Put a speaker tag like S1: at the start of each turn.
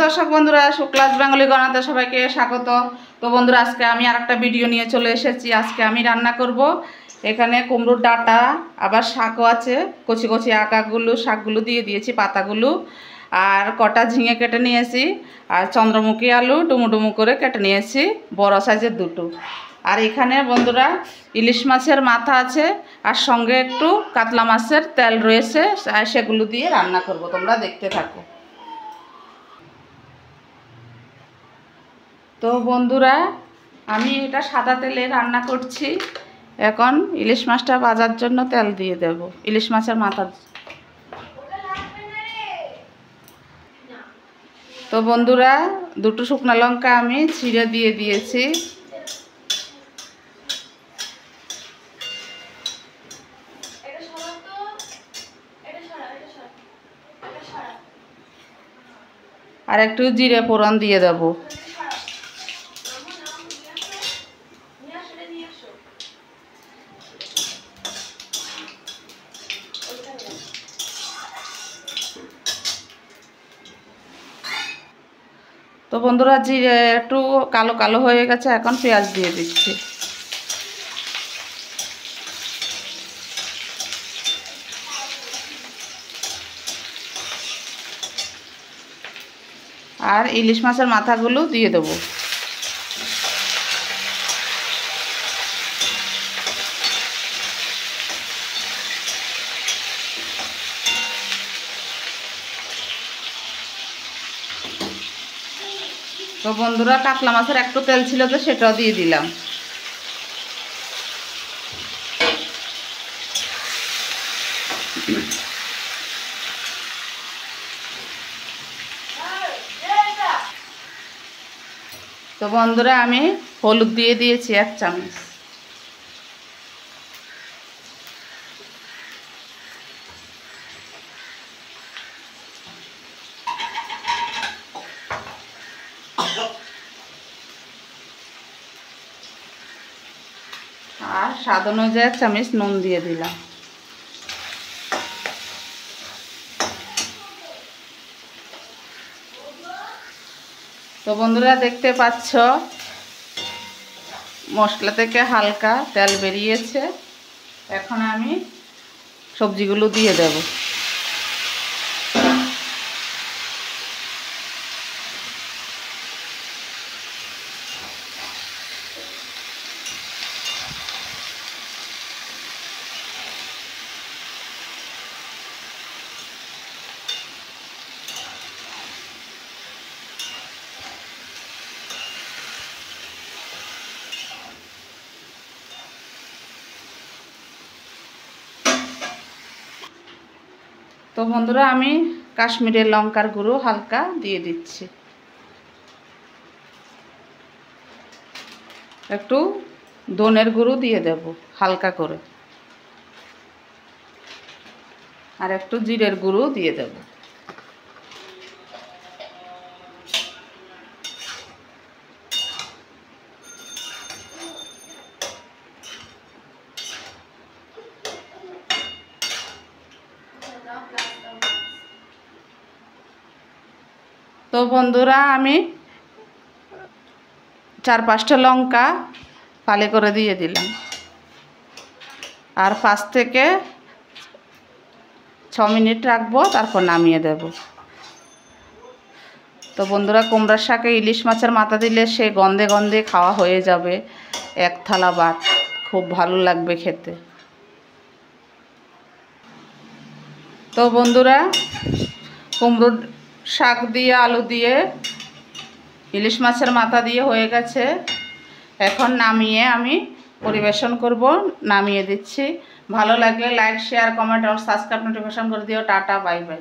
S1: দর্শক বন্ধুরা, শুক্লাস বেঙ্গলি গণাতে সবাইকে স্বাগত। তো বন্ধুরা, আজকে আমি আরেকটা ভিডিও নিয়ে চলে এসেছি। আজকে আমি রান্না করব। এখানে কুমড়োর ডাঁটা, আবার শাকও আছে, কচি কচি আগাগুলো শাকগুলো দিয়ে দিয়েছি, পাতাগুলো, আর কটা ঝিঙে কেটে নিয়েছি, আর চন্দ্রমুখী আলু ডুমু ডুমু করে কেটে নিয়েছি, বড় সাইজের দুটো। আর এখানে বন্ধুরা ইলিশ মাছের মাথা আছে, আর সঙ্গে একটু কাতলা মাছের তেল রয়েছে, সেগুলো দিয়ে রান্না করব। তোমরা দেখতে থাকো। তো বন্ধুরা, আমি এটা সাদা তেলে রান্না করছি। এখন ইলিশ মাছটা ভাজার জন্য তেল দিয়ে দেব, ইলিশ মাছের মাথা। তো বন্ধুরা, দুটো শুকনো লঙ্কা আমি ছিঁড়ে দিয়ে দিয়েছি। আর একটু জিরে ফোড়ন দিয়ে দেব। তো বন্ধুরা, জিরে একটু কালো কালো হয়ে গেছে, এখন পেঁয়াজ দিয়ে দিচ্ছি। আর ইলিশ মাছের মাথাগুলো দিয়ে দেবো। তো বন্ধুরা, কাতলা মাছের একটু তেল ছিল, তো সেটাও দিয়ে দিলাম। তো বন্ধুরা, আমি হলুদ দিয়ে দিয়েছি 1 চামচ। আর স্বাদ অনুযায়ী 1 চামচ নুন দিয়ে দিলাম। তো বন্ধুরা, দেখতে পাচ্ছ মশলা থেকে হালকা তেল বেরিয়েছে। এখন আমি সবজিগুলো দিয়ে দেব। তো বন্ধুরা, আমি কাশ্মীরের লঙ্কার গুঁড়ো হালকা দিয়ে দিচ্ছি। একটু ধনের গুঁড়ো দিয়ে দেব হালকা করে, আর একটু জিরের গুঁড়ো দিয়ে দেব। তো বন্ধুরা, আমি 4-5টা লঙ্কা ফালি করে দিয়ে দিলাম, আর 5 থেকে 6 মিনিট রাখবো, তারপর নামিয়ে দেব। তো বন্ধুরা, কুমড়ার শাকে ইলিশ মাছের মাথা দিলে সে গন্ধে গন্ধে খাওয়া হয়ে যাবে 1 থালা ভাত। খুব ভালো লাগবে খেতে। তো বন্ধুরা, কুমড়োর শাক দিয়ে আলু দিয়ে ইলিশ মাছের মাথা দিয়ে হয়ে গেছে। এখন নামিয়ে আমি পরিবেশন করব। নামিয়ে দিচ্ছি। ভালো লাগলে লাইক, শেয়ার, কমেন্ট আর সাবস্ক্রাইব, নোটিফিকেশন করে দিও। Tata, bye bye.